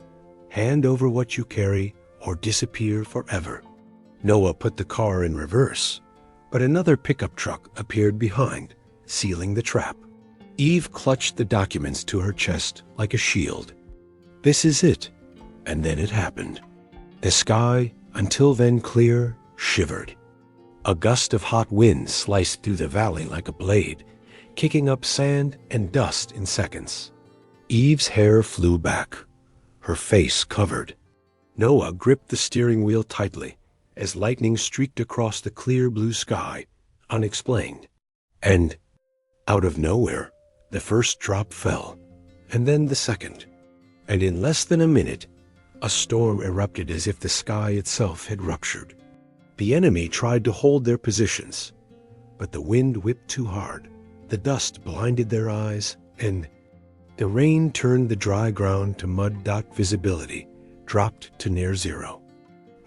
"Hand over what you carry or disappear forever." Noah put the car in reverse, but another pickup truck appeared behind, sealing the trap. Eve clutched the documents to her chest like a shield. This is it. And then it happened. The sky, until then clear, shivered. A gust of hot wind sliced through the valley like a blade, kicking up sand and dust in seconds. Eve's hair flew back, her face covered. Noah gripped the steering wheel tightly as lightning streaked across the clear blue sky, unexplained. And, out of nowhere, the first drop fell, and then the second. And in less than a minute, a storm erupted as if the sky itself had ruptured. The enemy tried to hold their positions, but the wind whipped too hard. The dust blinded their eyes, and the rain turned the dry ground to mud. Visibility dropped to near zero.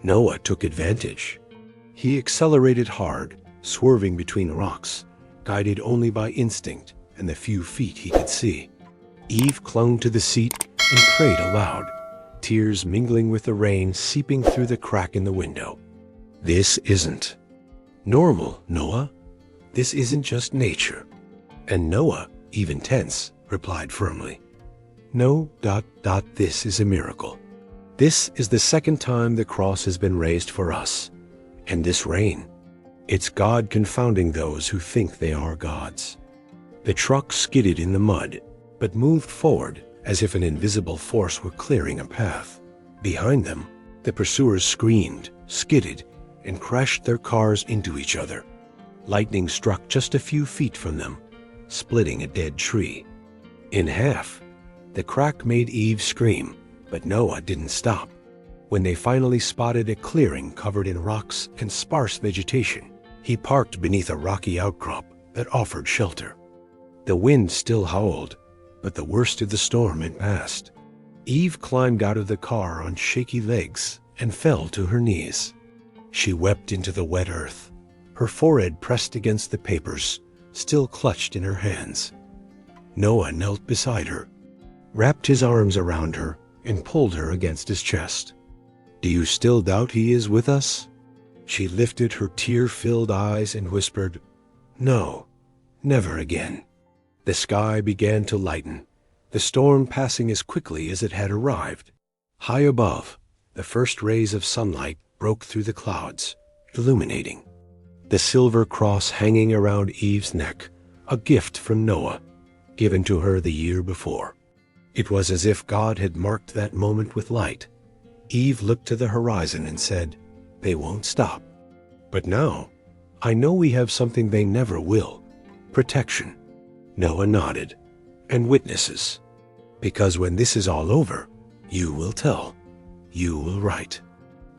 Noah took advantage. He accelerated hard, swerving between rocks, guided only by instinct and the few feet he could see. Eve clung to the seat and prayed aloud, tears mingling with the rain seeping through the crack in the window. This isn't normal, Noah. This isn't just nature. And Noah, even tense, replied firmly, No, this is a miracle. This is the second time the cross has been raised for us. And this rain, it's God confounding those who think they are gods. The truck skidded in the mud, but moved forward as if an invisible force were clearing a path. Behind them, the pursuers screamed, skidded, and crashed their cars into each other. Lightning struck just a few feet from them, splitting a dead tree. In half, the crack made Eve scream, but Noah didn't stop. When they finally spotted a clearing covered in rocks and sparse vegetation, he parked beneath a rocky outcrop that offered shelter. The wind still howled, but the worst of the storm had passed. Eve climbed out of the car on shaky legs and fell to her knees. She wept into the wet earth, her forehead pressed against the papers, still clutched in her hands. Noah knelt beside her, wrapped his arms around her, and pulled her against his chest. Do you still doubt he is with us? She lifted her tear-filled eyes and whispered, No, never again. The sky began to lighten, the storm passing as quickly as it had arrived. High above, the first rays of sunlight broke through the clouds, illuminating. The silver cross hanging around Eve's neck, a gift from Noah, given to her the year before. It was as if God had marked that moment with light. Eve looked to the horizon and said, They won't stop. But now, I know we have something they never will, protection. Noah nodded, and witnesses. Because when this is all over, you will tell, you will write.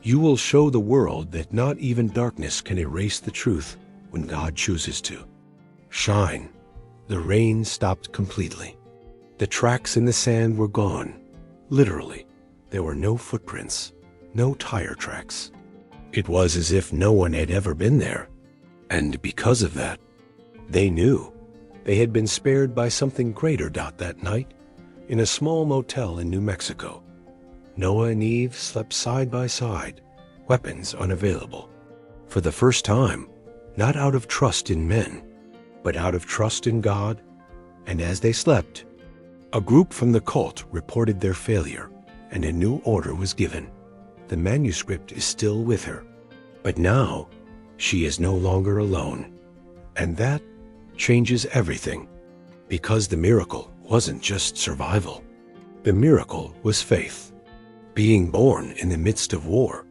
You will show the world that not even darkness can erase the truth when God chooses to. Shine. The rain stopped completely. The tracks in the sand were gone. Literally, there were no footprints, no tire tracks. It was as if no one had ever been there. And because of that, they knew they had been spared by something greater that night in a small motel in New Mexico. Noah and Eve slept side by side, weapons unavailable. For the first time, not out of trust in men, but out of trust in God. And as they slept, a group from the cult reported their failure, and a new order was given. The manuscript is still with her. But now, she is no longer alone. And that changes everything. Because the miracle wasn't just survival. The miracle was faith. Being born in the midst of war.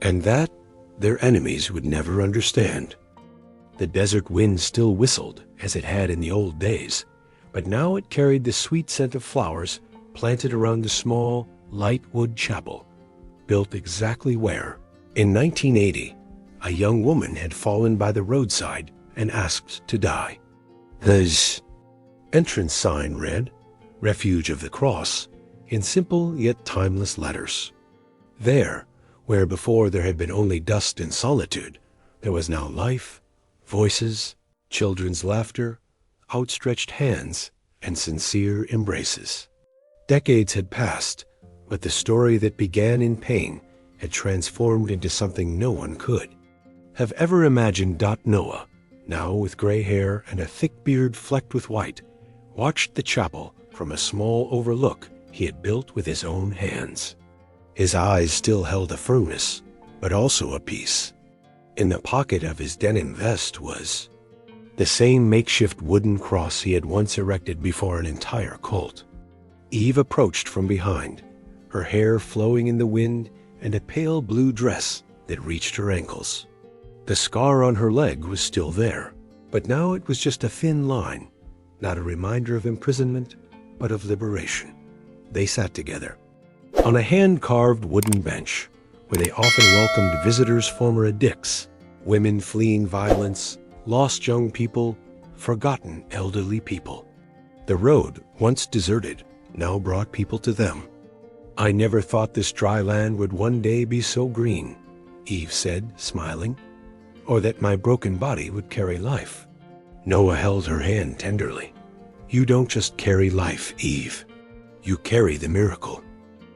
And that their enemies would never understand. The desert wind still whistled as it had in the old days, but now it carried the sweet scent of flowers planted around the small, light wood chapel, built exactly where, in 1980, a young woman had fallen by the roadside and asked to die. The entrance sign read, Refuge of the Cross, in simple yet timeless letters. There, where before there had been only dust and solitude, there was now life, voices, children's laughter, outstretched hands, and sincere embraces. Decades had passed, but the story that began in pain had transformed into something no one could have ever imagined. Noah, now with gray hair and a thick beard flecked with white, watched the chapel from a small overlook he had built with his own hands. His eyes still held a firmness, but also a peace. In the pocket of his denim vest was the same makeshift wooden cross he had once erected before an entire cult. Eve approached from behind, her hair flowing in the wind and a pale blue dress that reached her ankles. The scar on her leg was still there, but now it was just a thin line, not a reminder of imprisonment, but of liberation. They sat together on a hand-carved wooden bench where they often welcomed visitors former addicts, women fleeing violence, lost young people, forgotten elderly people. The road, once deserted, now brought people to them. I never thought this dry land would one day be so green, Eve said, smiling. or that my broken body would carry life. Noah held her hand tenderly. You don't just carry life, Eve. You carry the miracle.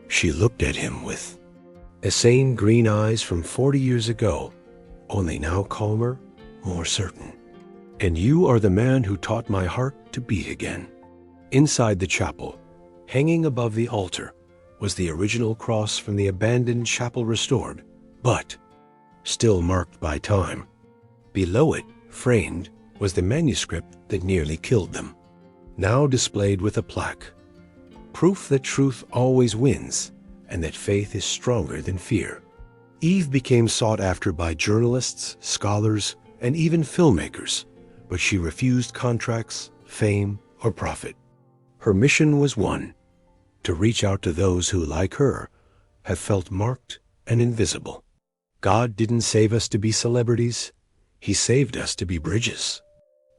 She looked at him with the same green eyes from 40 years ago, only now calmer, more certain. And you are the man who taught my heart to beat again. Inside the chapel, hanging above the altar, was the original cross from the abandoned chapel restored, but still marked by time. Below it, framed, was the manuscript that nearly killed them, now displayed with a plaque. Proof that truth always wins, and that faith is stronger than fear. Eve became sought after by journalists, scholars, and even filmmakers, but she refused contracts, fame, or profit. Her mission was one: to reach out to those who, like her, have felt marked and invisible. God didn't save us to be celebrities. He saved us to be bridges.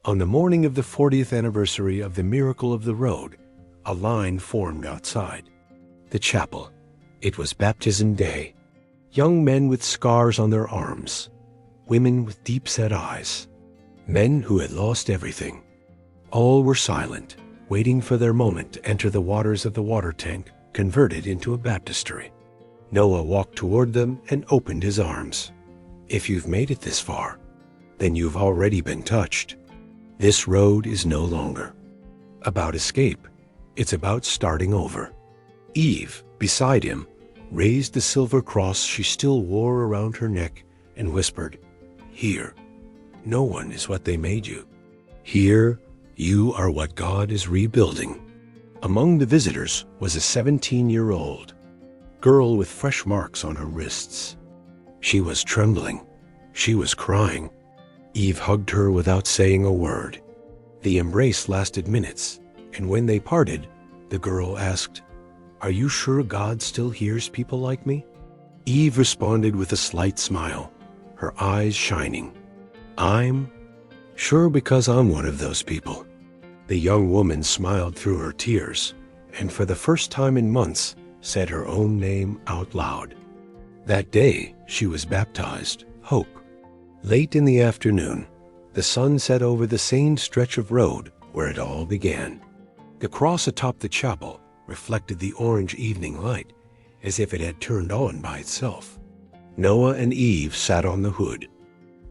On the morning of the 40th anniversary of the miracle of the road, a line formed outside the chapel. It was baptism day. Young men with scars on their arms, women with deep-set eyes, men who had lost everything. All were silent, waiting for their moment to enter the waters of the water tank, converted into a baptistry. Noah walked toward them and opened his arms. If you've made it this far, then you've already been touched. This road is no longer about escape. It's about starting over. Eve, beside him, raised the silver cross she still wore around her neck and whispered, Here, no one is what they made you. Here, you are what God is rebuilding. Among the visitors was a 17-year-old girl with fresh marks on her wrists. She was trembling. She was crying. Eve hugged her without saying a word. The embrace lasted minutes, and when they parted, the girl asked, Are you sure God still hears people like me? Eve responded with a slight smile, her eyes shining. I'm sure, because I'm one of those people. The young woman smiled through her tears, and for the first time in months, said her own name out loud. That day, she was baptized, Hope. Late in the afternoon, the sun set over the same stretch of road where it all began. The cross atop the chapel reflected the orange evening light, as if it had turned on by itself. Noah and Eve sat on the hood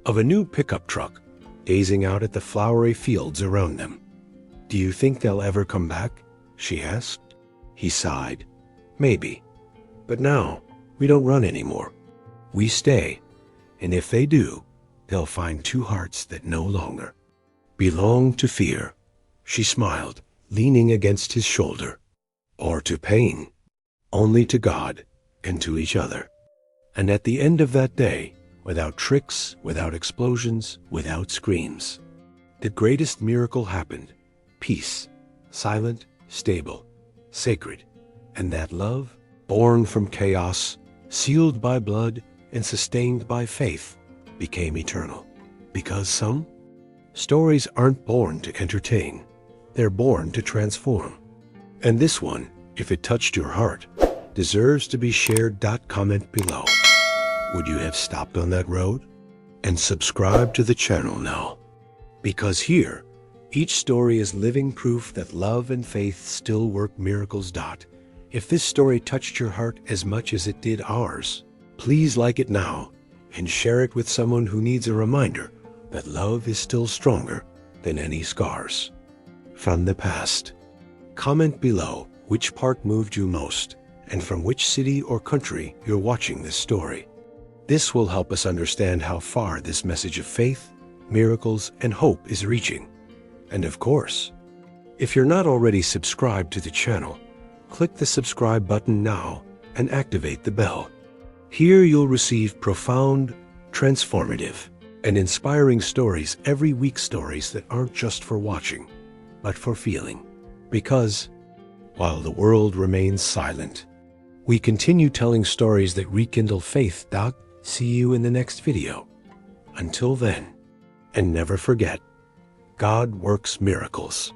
of a new pickup truck, gazing out at the flowery fields around them. Do you think they'll ever come back? She asked. He sighed. Maybe. But now, we don't run anymore. We stay, and if they do, they'll find two hearts that no longer belong to fear. She smiled, leaning against his shoulder. Or to pain. Only to God and to each other. And at the end of that day, without tricks, without explosions, without screams, the greatest miracle happened. Peace, silent, stable, sacred, and that love, born from chaos, sealed by blood, and sustained by faith, became eternal. Because some stories aren't born to entertain, they're born to transform. And this one, if it touched your heart, deserves to be shared. Comment below. Would you have stopped on that road? And subscribe to the channel now. Because here, each story is living proof that love and faith still work miracles. If this story touched your heart as much as it did ours, please like it now and share it with someone who needs a reminder that love is still stronger than any scars from the past. Comment below which part moved you most and from which city or country you're watching this story. This will help us understand how far this message of faith, miracles, and hope is reaching. And of course, if you're not already subscribed to the channel, click the subscribe button now and activate the bell. Here you'll receive profound, transformative, and inspiring stories every week, stories that aren't just for watching, but for feeling. Because while the world remains silent, we continue telling stories that rekindle faith. See you in the next video. Until then, and never forget, God works miracles.